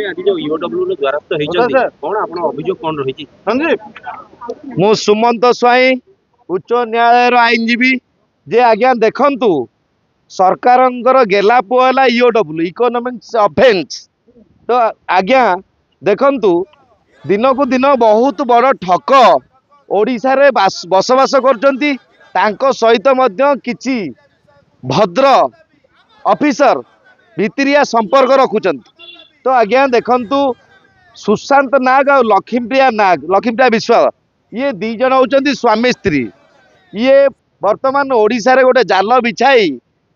आज जो ईओडब्ल्यू रो द्वारस्थ हेइचंती कोन आपण अभियोग कोन रहिची मु सुमंत स्वाई उच्च न्यायालय आईनजीवी जे आज्ञा देखंतु सरकार गेला पुआला ईओडब्ल्यू इकोनॉमिक्स ऑफेंस तो आज्ञा देखंतु दिन को दिन बहुत बड़ ठक ओडिशा रे बसवास करचंती तांको सहित मध्य किछि भद्र ऑफिसर भितरिया संपर्क रखुचंती तो आज्ञा देखंतु सुशांत नाग और लक्ष्मीप्रिया विश्वास ये दी जन होचंती स्वामी स्त्री ये वर्तमान ओडिशा रे गोटे जाल बिछाई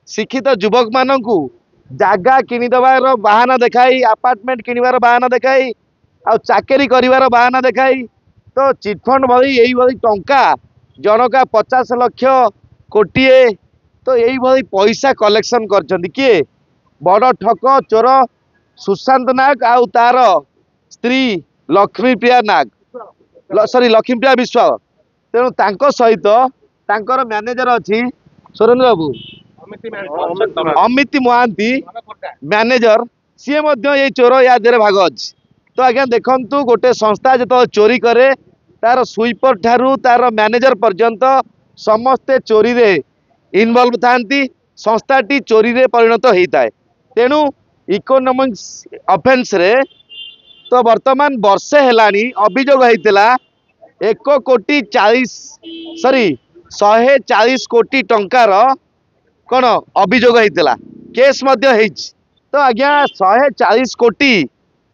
शिक्षित युवक मानू जागा किनिदेवार बाहाना देखाई अपार्टमेंट किणवार बाहाना देखाई आ चाकरी करिवार बाहाना देखाई तो चिटफंड भली यही भली टंका जनका 50 लाख कोटिए तो यही भली पैसा कलेक्शन करछंती किए बड़ ठक चोर सुशांत नाग आउ तार स्त्री लक्ष्मीप्रिया लक्ष्मीप्रिया विश्वास तेणु तांको सहित तांकर मैनेजर अच्छी सुरेंद्र बाबू अमित महांती मैनेजर सी ये चोर या देहरे भाग अच्छी तो आज्ञा देखंतु गोटे संस्था जो चोरी करे तार स्वीपर ठारू तार मैनेजर पर्यंत समस्ते चोरी रे इनवॉल्व थांती संस्थाटी चोरी रे परिणत होता है तेणु इकोनॉमिक्स ऑफेंस रे तो वर्तमान वर्षे हेलानी अभियोग होता 140 कोटी टंकार कौन अभियोग होता केस तो आज्ञा 140 कोटी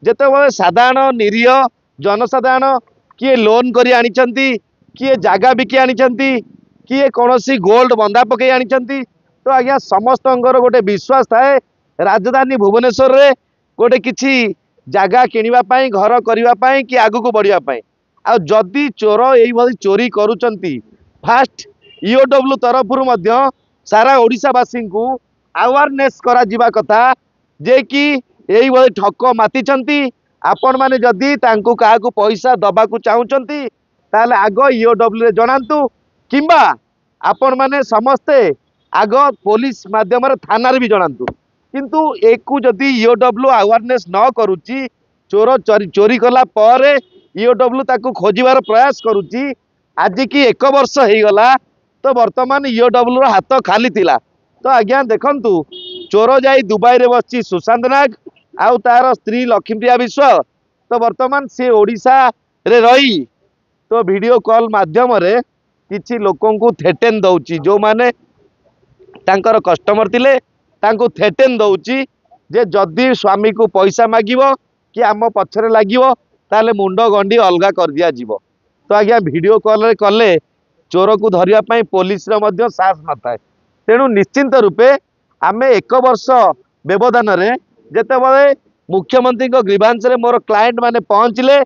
जिते साधारण निरीह जनसाधारण किए लोन करी आनिचंती किए जागा बिकी आनिचंती किए कौन सी गोल्ड बंधा पकई आनिचंती तो आज्ञा समस्त गोटे विश्वास थाए राजधानी भुवनेश्वर रे गोटे किछि जागा किनिबा पाई घर करिबा पाई कि आगु को बढ़िया पाई आ जदि चोर एई भली चोरी करूचंती फास्ट ईओडब्ल्यू तरफ मध्य सारा ओडिशावासी को अवेयरनेस करा जिबा कथा जे कि एई भली ठक मातिचंती आपण माने जदि तांको काहाकू पैसा दबाकू चाहूचंती ताले आग ईओडब्ल्यू रे जणांतु किंबा आपण माने समस्ते आग पुलिस माध्यम थाना रे भी जणांतु किंतु एकू जदि ईओडब्ल्यू अवेयरनेस न करूची चोर चोरी कला पर ईओडब्ल्यू ताकू खोजिबार प्रयास करूची आज की 1 वर्ष हो गला तो वर्तमान ईओडब्ल्यू रो हाथ खाली थिला तो आज्ञा देखंतु चोर जाई दुबई रे बसची सुशांत नाग आउ तार स्त्री लक्ष्मीप्रिया विश्वास तो वर्तमान सी ओडिशा रे रही तो वीडियो कॉल माध्यम रे किछि लोकन को थेटेन दउची जो माने तांकर कस्टमर थिले तांको थेटेन दउची जे जदि स्वामी को पैसा मागिबो कि आम पछरे लागिबो ताले मुंड गंडी अलगा कर दिया जीवो तो आज्ञा वीडियो कॉल रे कले चोर को धरिया पई पुलिस रो मध्य साहस न थाए तेणु निश्चिंत रूपे आमे 1 वर्ष व्यवधान रे जेते बळे मुख्यमंत्री को ग्रीवांस रे मोर क्लाएंट माने पहुंचले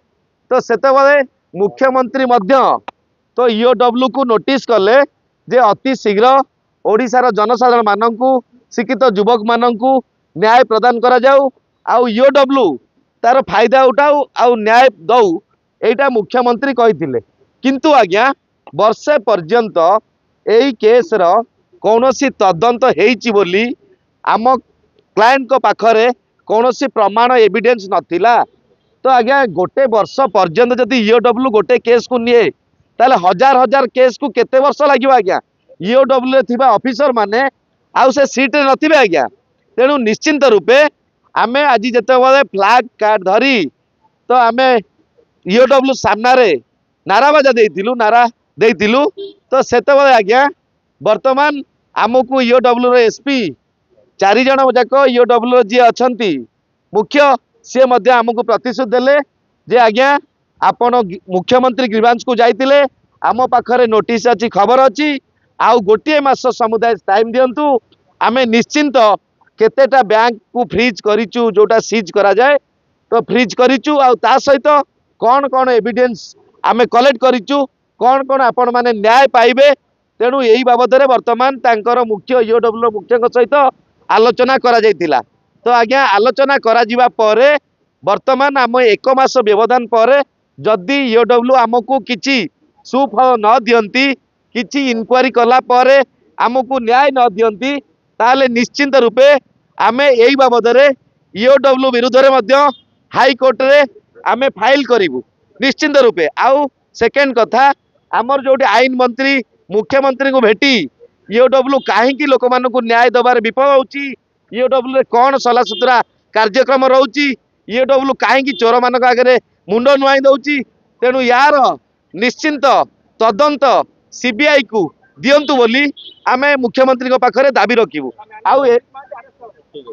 तो सेते बळे मुख्यमंत्री मध्य तो ईओडब्ल्यू को नोटिस कले जे अति शीघ्र ओडिशार जनसाधारण माननकू शिक्षित युवक माननकू न्याय प्रदान करा जाऊ आउ ईओडब्ल्यू तार फायदा उठाऊ आउ न्याय दऊ एटा मुख्यमंत्री कहिथिले किंतु आज्ञा वर्षे पर्यंत एई केस रो कौनसी तदंत हेइची बोली आम क्लाएंट को पाखरे कौनसी प्रमाण एविडेंस नथिला तो आज्ञा गोटे वर्ष पर्यंत जदि ईओडब्ल्यू गोटे केस को निए ताले हजार हजार केस को केते वर्ष लागिबो आज्ञा ईओडब्ल्यू रे थिबा ऑफिसर माने आउ से सीट रे नथिबे आज्ञा तेणु निश्चिंत रूपे आमे आज जेते बळे फ्लैग कार्ड धरी तो आमे ईओडब्ल्यू सामना रे नाराबाजा देइतिलु तो सेते बळे आज्ञा वर्तमान आमको ईओडब्ल्यू रे एसपी 4 जन जाक ईओडब्ल्यू जी अछंती मुख्य सी मध्य आमको प्रतिश्रुति देले जे आज्ञा आपण मुख्यमंत्री ग्रीवांस को जाइतिले आम पाखरे नोटिस अच्छी खबर अच्छी आउ गोटे मास समुदाय टाइम दिंतु आमे निश्चिंत केतेटा बैंक को फ्रीज करिचु जोटा सीज करा जाए तो फ्रीज करिचु आउ ता सहित कौन कौन एविडेंस आमे कलेक्ट करिचु कौन कौन आपण माने न्याय पाइबे तेणु यही बाबद में वर्तमान तांकर मुख्य ईओडब्ल्यू मुख्य सहित आलोचना करा जाइतिला तो आज्ञा आलोचना करा जिबा परे वर्तमान आम 1 मास व्यवधान पर जदि ईओडब्ल्यू आमको किछि सुफल न दियंती किछि इनक्वारी कला परे आमको न्याय न दियंती ताले निश्चिंत रूपे आमे एई बाबद रे ईओडब्ल्यू विरुद्ध रे मध्य हाईकोर्ट रे आमे फाइल करिवु निश्चिंत रूपे। आउ सेकेंड कथा आमर जोटी आईन मंत्री मुख्यमंत्री को भेटी ईओडब्ल्यू कहीं लोक मान न्याय दबार विफल होची ईओडब्ल्यू रे कौन सला सुतरा कार्यक्रम रोची ईओडब्ल्यू कहीं चोर मान आगे मुंड नुआई दउची। तेणु यार निश्चिंत तदंत सीबीआई को दियंतु बोली आमे मुख्यमंत्री पाखरे दाबी रखिबु।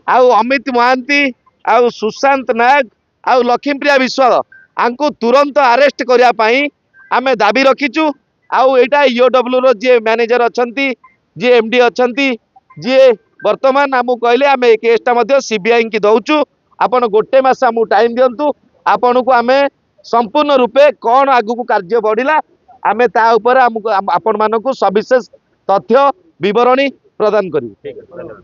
आउ अमित महांती आउ सुशांत नायक आउ लक्ष्मीप्रिया विश्वाल आंको तुरंत अरेस्ट करिया पई आमे दाबी रखिचु। आउ एटा ईओडब्ल्यू रो जे मैनेजर अछंती जे एमडी अछंती जे वर्तमान आमु कहले आमे ए केसटा मध्ये सीबीआई की दउचु। आपण गोटे मास आमु टाइम दियंतु आपण को आमे संपूर्ण रूपे कौन आगु कार्य बढ़िला आमे ता ऊपर आपण मानकु सविशेष तथ्य विवरणी प्रदान करिवु।